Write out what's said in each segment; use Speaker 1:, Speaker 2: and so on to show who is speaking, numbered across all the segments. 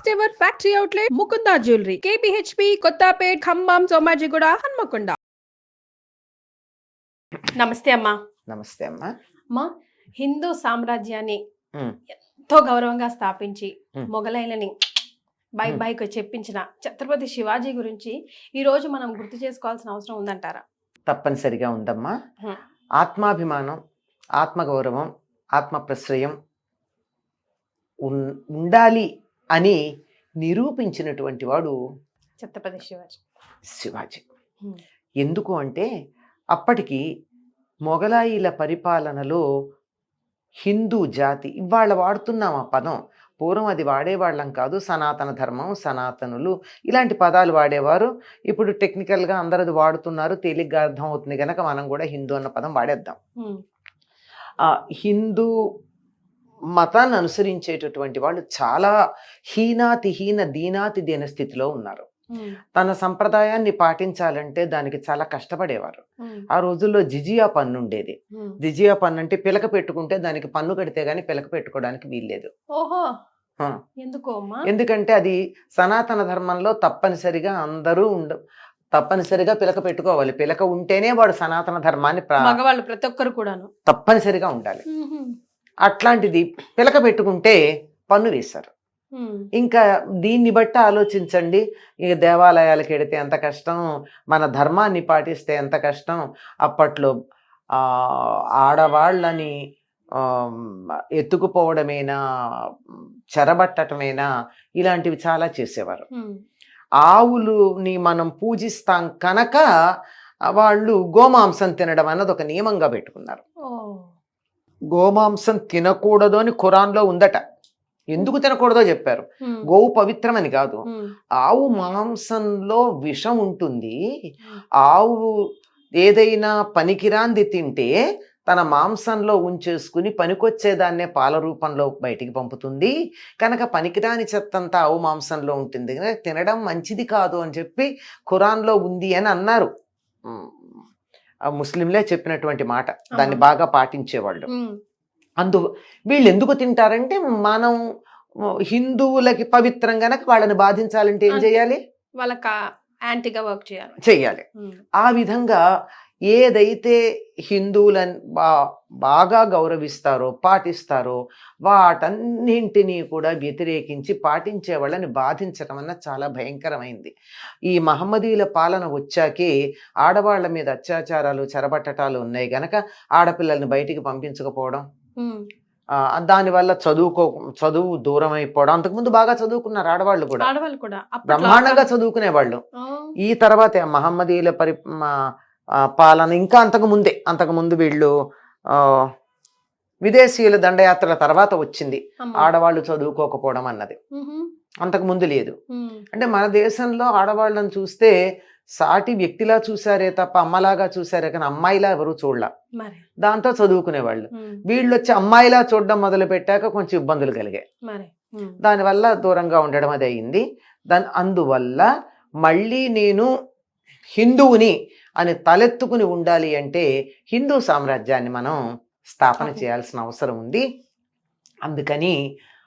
Speaker 1: First ever factory outlet Mukunda jewellery KPHB Kothapet Khammam Somajiguda Hanamkonda. నమస్తే అమ్మా.
Speaker 2: నమస్తే అమ్మా.
Speaker 1: అమ్మా, హిందూ సామ్రాజ్యాన్ని
Speaker 2: ఉమ్,
Speaker 1: ఎంతో గౌరవంగా స్థాపించి
Speaker 2: ఉమ్.
Speaker 1: మొఘలైలని బైక్ చెప్పించిన ఛత్రపతి శివాజీ గురించి ఈ రోజు మనం గుర్తు చేసుకోవాల్సిన అవసరం ఉందంటారా?
Speaker 2: తప్పనిసరిగా ఉందమ్మా.
Speaker 1: హ్మ్.
Speaker 2: ఆత్మాభిమానం, ఆత్మగౌరవం, ఆత్మప్రశ్రయం ఉండాలి అని నిరూపించినటువంటి వాడు
Speaker 1: ఛత్రపతి శివాజీ.
Speaker 2: శివాజీ.
Speaker 1: హ్మ్.
Speaker 2: ఎందుకు అంటే అప్పటికి మొఘలాయిల పరిపాలనలో హిందూ జాతి, ఇవాళ వాడుతున్నాం ఆ పదం, పూర్వం అది వాడేవాళ్ళం కాదు. సనాతన ధర్మం, సనాతనులు ఇలాంటి పదాలు వాడేవారు. ఇప్పుడు టెక్నికల్గా అందరూ అది వాడుతున్నారు, తేలిగ్గా అర్థం అవుతుంది కనుక మనం కూడా హిందూ అన్న పదం వాడేద్దాం.
Speaker 1: హ్మ్.
Speaker 2: హిందూ మతాన్ని అనుసరించేటటువంటి వాళ్ళు చాలా హీనాతిహీన దీనాతి దీన స్థితిలో ఉన్నారు.
Speaker 1: హ్మ్.
Speaker 2: తన సంప్రదాయాన్ని పాటించాలంటే దానికి చాలా కష్టపడేవారు.
Speaker 1: హ్మ్.
Speaker 2: ఆ రోజుల్లో జిజియా పన్ను ఉండేది.
Speaker 1: హ్మ్.
Speaker 2: జిజియా పన్ను అంటే పిలక పెట్టుకుంటే దానికి పన్ను కడితే గానీ పిలక పెట్టుకోవడానికి వీల్లేదు.
Speaker 1: ఓహో,
Speaker 2: ఆ,
Speaker 1: ఎందుకో అమ్మా?
Speaker 2: ఎందుకంటే అది సనాతన ధర్మంలో తప్పనిసరిగా అందరూ తప్పనిసరిగా పిలక పెట్టుకోవాలి. పిలక ఉంటేనే వాడు సనాతన ధర్మాన్ని
Speaker 1: మగవాళ్ళు ప్రతి ఒక్కరు కూడాను
Speaker 2: తప్పనిసరిగా ఉండాలి.
Speaker 1: మ్మ్.
Speaker 2: అట్లాంటిది పిలక పెట్టుకుంటే పన్ను వేశారు.
Speaker 1: మ్మ్.
Speaker 2: ఇంకా దీన్ని బట్టి ఆలోచించండి, ఇక దేవాలయాలకు వెడితే ఎంత కష్టం, మన ధర్మాన్ని పాటిస్తే ఎంత కష్టం. అప్పట్లో ఆడవాళ్ళని ఎత్తుకుపోవడమేనా, చెరబట్టటమేనా, ఇలాంటివి చాలా చేసేవారు.
Speaker 1: మ్మ్.
Speaker 2: ఆవులుని మనం పూజిస్తాం కనుక వాళ్ళు గోమాంసం తినడం అన్నది ఒక నియమంగా పెట్టుకున్నారు.
Speaker 1: ఓ.
Speaker 2: గోమాంసం తినకూడదు అని ఖురాన్లో ఉందట. ఎందుకు తినకూడదో చెప్పారు.
Speaker 1: మ్మ్.
Speaker 2: గోవు పవిత్రమని కాదు,
Speaker 1: మ్మ్.
Speaker 2: ఆవు మాంసంలో విషం ఉంటుంది. ఆవు ఏదైనా పనికిరాంది తింటే తన మాంసంలో ఉంచేసుకుని పనికొచ్చేదాన్నే పాల రూపంలో బయటికి పంపుతుంది కనుక పనికిరాని చెత్తంతా ఆవు మాంసంలో ఉంటుంది కనుక తినడం మంచిది కాదు అని చెప్పి ఖురాన్లో ఉంది అని అన్నారు. ముస్లింలే చెప్పినటువంటి మాట, దాన్ని బాగా పాటించేవాళ్ళు. వీళ్ళు ఎందుకు తింటారంటే మనం హిందువులకి పవిత్రం గనక వాళ్ళని బాధించాలంటే ఏం చేయాలి,
Speaker 1: వాళ్ళకి యాంటీగా వర్క్
Speaker 2: చెయ్యాలి. ఆ విధంగా ఏదైతే హిందువులని బాగా గౌరవిస్తారో పాటిస్తారో వాటన్నింటినీ కూడా వ్యతిరేకించి పాటించే వాళ్ళని బాధించడం అన్న చాలా భయంకరమైంది. ఈ మహమ్మదీయుల పాలన వచ్చాకే ఆడవాళ్ల మీద అత్యాచారాలు, చెరబట్టటాలు ఉన్నాయి గనక ఆడపిల్లల్ని బయటికి పంపించకపోవడం, దానివల్ల చదువు దూరం అయిపోవడం. అంతకుముందు బాగా చదువుకున్నారు ఆడవాళ్ళు కూడా, బ్రహ్మాండంగా చదువుకునేవాళ్ళు. ఈ తర్వాత మహమ్మదీయుల పాలన ఇంకా అంతకుముందు వీళ్ళు విదేశీయుల దండయాత్రల తర్వాత వచ్చింది ఆడవాళ్ళు చదువుకోకపోవడం అన్నది. అంతకుముందు లేదు. అంటే మన దేశంలో ఆడవాళ్ళని చూస్తే సాటి వ్యక్తిలా చూసారే తప్ప అమ్మలాగా చూసారే కానీ అమ్మాయిలా ఎవరు చూడలా. దాంతో చదువుకునేవాళ్ళు. వీళ్ళు వచ్చి అమ్మాయిలా చూడడం మొదలు పెట్టాక కొంచెం ఇబ్బందులు కలిగాయి. దానివల్ల దూరంగా ఉండడం అది అయింది. అందువల్ల మళ్ళీ నేను హిందువుని అని తలెత్తుకుని ఉండాలి అంటే హిందూ సామ్రాజ్యాన్ని మనం స్థాపన చేయాల్సిన అవసరం ఉంది. అందుకని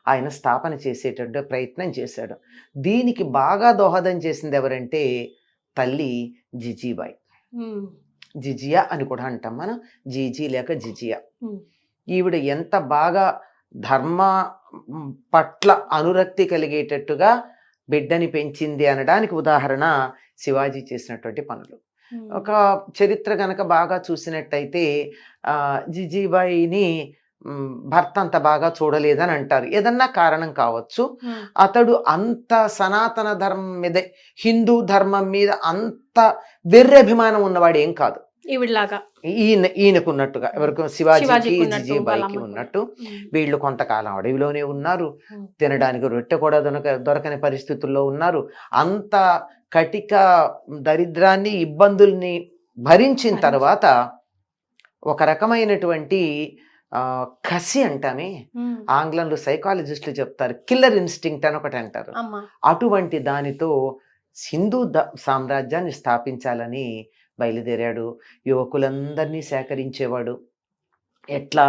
Speaker 2: ఆయన స్థాపన చేసేటట్టు ప్రయత్నం చేశాడు. దీనికి బాగా దోహదం చేసింది ఎవరంటే తల్లి జిజీబాయి. జిజియా అని కూడా అంటాం మనం, జీజీ లేక జిజియా. ఈవిడ ఎంత బాగా ధర్మ పట్ల అనురక్తి కలిగేటట్టుగా బిడ్డని పెంచింది అనడానికి ఉదాహరణ శివాజీ చేసినటువంటి పనులు. ఒక చరిత్ర కనుక బాగా చూసినట్టయితే జిజీబాయిని భర్త అంత బాగా చూడలేదని అంటారు. ఏదన్నా కారణం కావచ్చు. అతడు అంత సనాతన ధర్మం మీద, హిందూ ధర్మం మీద అంత వెర్రభిమానం ఉన్నవాడు ఏం కాదు. ఈయనకు ఉన్నట్టుగా ఎవరికి, శివాజీకి జిజీబాయికి ఉన్నట్టు. వీళ్ళు కొంతకాలం అడవిలోనే ఉన్నారు, తినడానికి రొట్టె కూడా దొరకని పరిస్థితుల్లో ఉన్నారు. అంత కటిక దరిద్రాన్ని, ఇబ్బందుల్ని భరించిన తర్వాత ఒక రకమైనటువంటి కసి అంటామే, ఆంగ్లంలో సైకాలజిస్టులు చెప్తారు, కిల్లర్ ఇన్స్టింక్ట్ అని ఒకటి అంటారు. అటువంటి దానితో హిందూ సామ్రాజ్యాన్ని స్థాపించాలని బయలుదేరాడు. యువకులందరినీ సేకరించేవాడు. ఎట్లా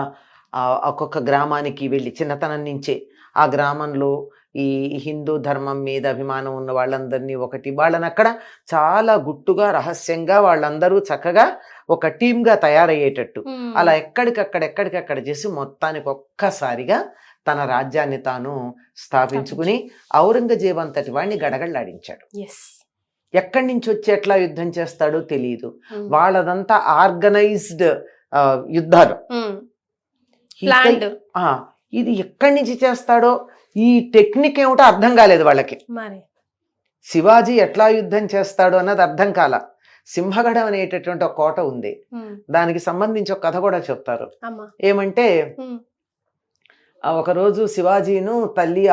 Speaker 2: ఒక్కొక్క గ్రామానికి వెళ్ళి చిన్నతనం నుంచే ఆ గ్రామంలో ఈ హిందూ ధర్మం మీద అభిమానం ఉన్న వాళ్ళందరినీ ఒకటి, వాళ్ళని అక్కడ చాలా గుట్టుగా రహస్యంగా వాళ్ళందరూ చక్కగా ఒక టీమ్గా తయారయ్యేటట్టు అలా ఎక్కడికక్కడ చేసి మొత్తానికి ఒక్కసారిగా తన రాజ్యాన్ని తాను స్థాపించుకుని ఔరంగజేబు అంతటి వాడిని గడగడలాడించాడు. ఎక్కడి నుంచి వచ్చి ఎట్లా యుద్ధం చేస్తాడో తెలియదు. వాళ్ళదంతా ఆర్గనైజ్డ్ యుద్ధాలు. ఇది ఎక్కడి నుంచి చేస్తాడో ఈ టెక్నిక్ ఏమిటో అర్థం కాలేదు వాళ్ళకి. శివాజీ ఎట్లా యుద్ధం చేస్తాడో అన్నది అర్థం కాల. సింహగఢం అనేటటువంటి ఒక కోట ఉంది, దానికి సంబంధించి ఒక కథ కూడా చెప్తారు. ఏమంటే ఒకరోజు శివాజీను తల్లి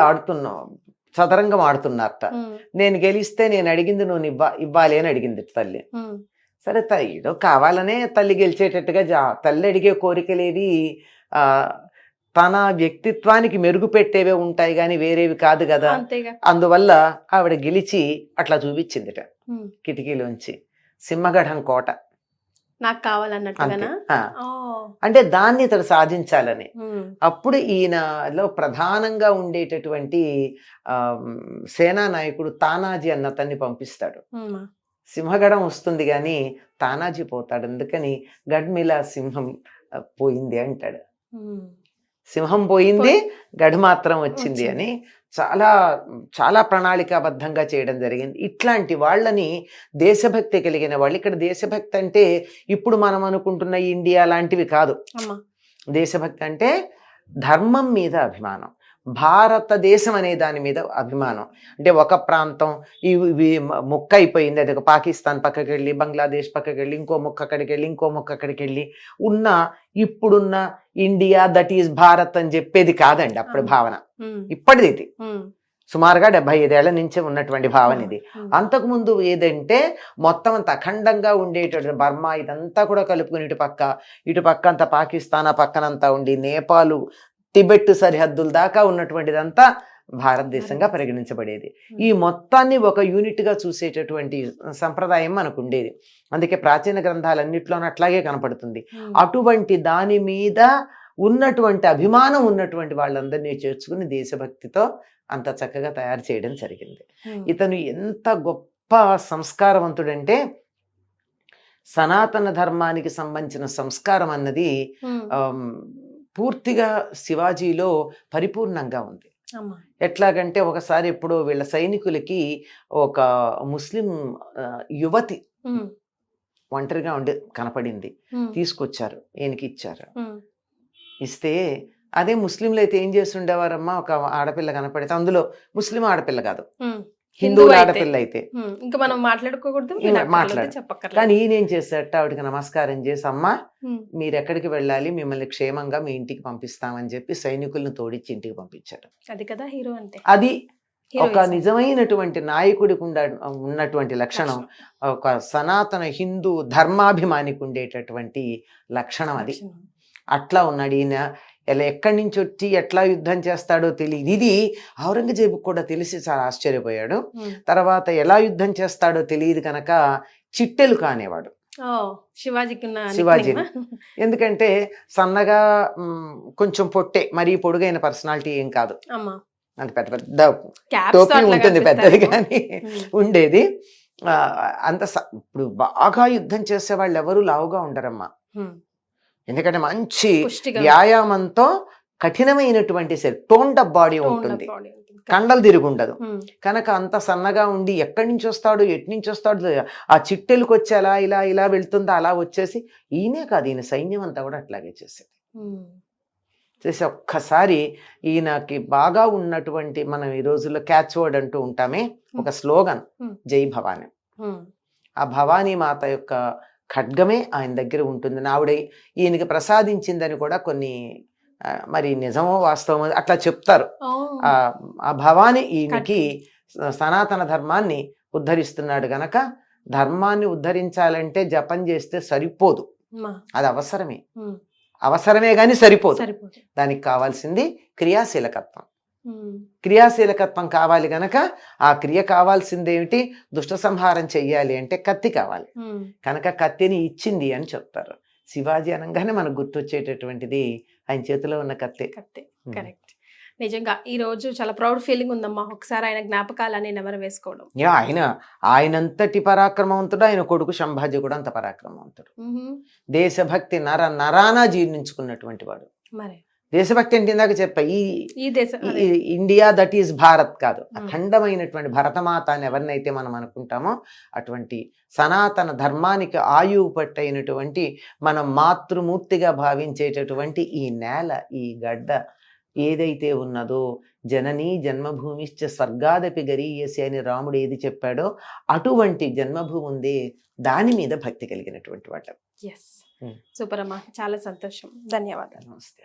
Speaker 2: చదరంగం ఆడుతున్నారట. నేను గెలిస్తే నేను అడిగింది నువ్వు ఇవ్వాలి అని అడిగింది తల్లి. సరే ఏదో కావాలనే తల్లి గెలిచేటట్టుగా తల్లి అడిగే కోరికలేవి తన వ్యక్తిత్వానికి మెరుగు పెట్టేవే ఉంటాయి గాని వేరేవి కాదు కదా. అందువల్ల ఆవిడ గెలిచి అట్లా చూపించిందిట కిటికీలోంచి సింహగఢం కోట
Speaker 1: నాకు కావాలన్నట్టుగా.
Speaker 2: అంటే దాన్ని ఇతడు సాధించాలని. అప్పుడు ఈయనలో ప్రధానంగా ఉండేటటువంటి సేనా నాయకుడు తానాజీ అన్న అతన్ని పంపిస్తాడు. సింహగఢం వస్తుంది గాని తానాజీ పోతాడు. అందుకని గఢ్మిలా సింహం పోయింది అంటాడు. సింహం పోయింది, గఢ్ మాత్రం వచ్చింది అని చాలా చాలా ప్రణాళికాబద్ధంగా చేయడం జరిగింది. ఇట్లాంటి వాళ్ళని దేశభక్తి కలిగిన వాళ్ళు. ఇక్కడ దేశభక్తి అంటే ఇప్పుడు మనం అనుకుంటున్న ఇండియా లాంటివి కాదు. దేశభక్తి అంటే ధర్మం మీద అభిమానం, భారతదేశం అనే దాని మీద అభిమానం. అంటే ఒక ప్రాంతం ఇవి ముక్క అయిపోయింది, అది ఒక పాకిస్తాన్ పక్కకి వెళ్ళి, బంగ్లాదేశ్ పక్కకి వెళ్ళి, ఇంకో ముక్క అక్కడికి వెళ్ళి, ఇంకో ముక్క అక్కడికి వెళ్ళి ఇప్పుడున్న ఇండియా దట్ ఈజ్ భారత్ అని చెప్పేది కాదండి అప్పుడు భావన. ఇప్పటిది ఇది సుమారుగా 75 ఏళ్ల నుంచే ఉన్నటువంటి భావన ఇది. అంతకుముందు ఏదంటే మొత్తం అంత అఖండంగా ఉండేటటువంటి బర్మా ఇదంతా కూడా కలుపుకుని ఇటు పక్క అంతా పాకిస్తాన్, ఆ పక్కనంతా ఉండి నేపాలు, టిబెట్ సరిహద్దుల దాకా ఉన్నటువంటిదంతా భారతదేశంగా పరిగణించబడేది. ఈ మొత్తాన్ని ఒక యూనిట్ గా చూసేటటువంటి సంప్రదాయం మనకు ఉండేది. అందుకే ప్రాచీన గ్రంథాలన్నిట్లోనూ అట్లాగే కనపడుతుంది. అటువంటి దాని మీద ఉన్నటువంటి అభిమానం ఉన్నటువంటి వాళ్ళందరినీ చేర్చుకుని దేశభక్తితో అంత చక్కగా తయారు చేయడం జరిగింది. ఇతను ఎంత గొప్ప సంస్కారవంతుడంటే సనాతన ధర్మానికి సంబంధించిన సంస్కారం అన్నది పూర్తిగా శివాజీలో పరిపూర్ణంగా ఉంది. ఎట్లాగంటే ఒకసారి ఎప్పుడో వీళ్ళ సైనికులకి ఒక ముస్లిం యువతి ఒంటరిగా ఉండి కనపడింది, తీసుకొచ్చారు, ఈయనకి ఇచ్చారు. ఇస్తే అదే ముస్లింలు అయితే ఏం చేస్తుండేవారమ్మా, ఒక ఆడపిల్ల కనపడితే అందులో ముస్లిం ఆడపిల్ల కాదు, హిందువుల ఆడపిల్ల అయితే
Speaker 1: ఇంకా మనం మాట్లాడుకోకూడదు,
Speaker 2: కానీ ఈయన ఏం చేశారట, ఆవిడకి నమస్కారం చేసి అమ్మా మీరు ఎక్కడికి వెళ్ళాలి, మిమ్మల్ని క్షేమంగా మీ ఇంటికి పంపిస్తామని చెప్పి సైనికులను తోడిచ్చి ఇంటికి పంపించారు.
Speaker 1: అది కదా హీరో అంటే.
Speaker 2: అది ఒక నిజమైనటువంటి నాయకుడికి ఉన్నటువంటి లక్షణం, ఒక సనాతన హిందూ ధర్మాభిమానికి ఉండేటటువంటి లక్షణం అది. అట్లా ఉన్నాడు ఈయన. ఎక్కడి నుంచి వచ్చి ఎట్లా యుద్ధం చేస్తాడో తెలియదు. ఇది ఔరంగజేబు కూడా తెలిసి చాలా ఆశ్చర్యపోయాడు. తర్వాత ఎలా యుద్ధం చేస్తాడో తెలియదు కనుక చిట్టెలు కానేవాడు శివాజీని. ఎందుకంటే సన్నగా కొంచెం పొట్టే, మరీ పొడుగైన పర్సనాలిటీ ఏం కాదు, అంత పెద్ద పెద్ద టోపీ ఉంటుంది పెద్దది కానీ ఉండేది. అంత ఇప్పుడు బాగా యుద్ధం చేసే వాళ్ళు ఎవరు లావుగా ఉండరమ్మా. ఎందుకంటే మంచి వ్యాయామంతో కఠినమైనటువంటి టోన్డ్ అప్ బాడీ ఉంటుంది, కండలు తిరుగుండదు కనుక అంత సన్నగా ఉండి ఎక్కడి నుంచి వస్తాడు ఎటు నుంచి వస్తాడు, ఆ చిట్టెలకు వచ్చి అలా ఇలా ఇలా వెళ్తుందా అలా వచ్చేసి, ఈయనే కాదు ఈయన సైన్యం అంతా కూడా అట్లాగే చేసేది. చేసి ఒక్కసారి ఈయనకి బాగా ఉన్నటువంటి, మనం ఈ రోజుల్లో క్యాచ్ వర్డ్ అంటూ ఉంటామే, ఒక స్లోగన్ జై భవానీ. ఆ భవానీ మాత యొక్క ఖడ్గమే ఆయన దగ్గర ఉంటుంది. ఆవిడ ఈయనకి ప్రసాదించిందని కూడా కొన్ని, మరి నిజమో వాస్తవమో అట్లా చెప్తారు. ఆ భవానీ ఈయనకి సనాతన ధర్మాన్ని ఉద్ధరిస్తున్నాడు గనక, ధర్మాన్ని ఉద్ధరించాలంటే జపం చేస్తే సరిపోదు, అది అవసరమే కానీ సరిపోదు. దానికి కావాల్సింది క్రియాశీలకత్వం. క్రియాశీలకత్వం కావాలి గనక ఆ క్రియ కావాల్సిందేమిటి, దుష్ట సంహారం చెయ్యాలి అంటే కత్తి కావాలి కనుక కత్తిని ఇచ్చింది అని చెప్తారు. శివాజీ అనగానే మనకు గుర్తొచ్చేటటువంటిది ఆయన చేతిలో ఉన్న కత్తి.
Speaker 1: కరెక్ట్. నిజంగా ఈ రోజు చాలా ప్రౌడ్ ఫీలింగ్ ఉందమ్మా. ఒకసారి ఆయన జ్ఞాపకాలని నెమరు వేసుకోవడం.
Speaker 2: ఆయనంతటి పరాక్రమవంతుడు, ఆయన కొడుకు సంభాజీ కూడా అంత పరాక్రమవంతుడు.
Speaker 1: మ్హూ.
Speaker 2: దేశభక్తి నరానా జీర్ణించుకున్నటువంటి వాడు.
Speaker 1: మరి
Speaker 2: దేశభక్తి అంటే ఇందాక చెప్పా,
Speaker 1: ఈ దేశం అదే.
Speaker 2: ఇండియా దట్ ఈస్ భారత్ కాదు,
Speaker 1: మ్.
Speaker 2: అఖండమైనటువంటి భరతమాత అని ఎవరినైతే మనం అనుకుంటామో అటువంటి సనాతన ధర్మానికి ఆయువు పట్టైనటువంటి మనం మాతృమూర్తిగా భావించేటటువంటి ఈ నేల, ఈ గడ్డ ఏదైతే ఉన్నదో, జననీ జన్మభూమిశ్చ స్వర్గాదపి గరీయసి అని రాముడు ఏది చెప్పాడో అటువంటి జన్మభూమి ఉంది, దాని మీద భక్తి కలిగినటువంటి వాళ్ళం.
Speaker 1: ఎస్, సూపర్ అమ్మా, చాలా సంతోషం, ధన్యవాదాలు.
Speaker 2: నమస్తే.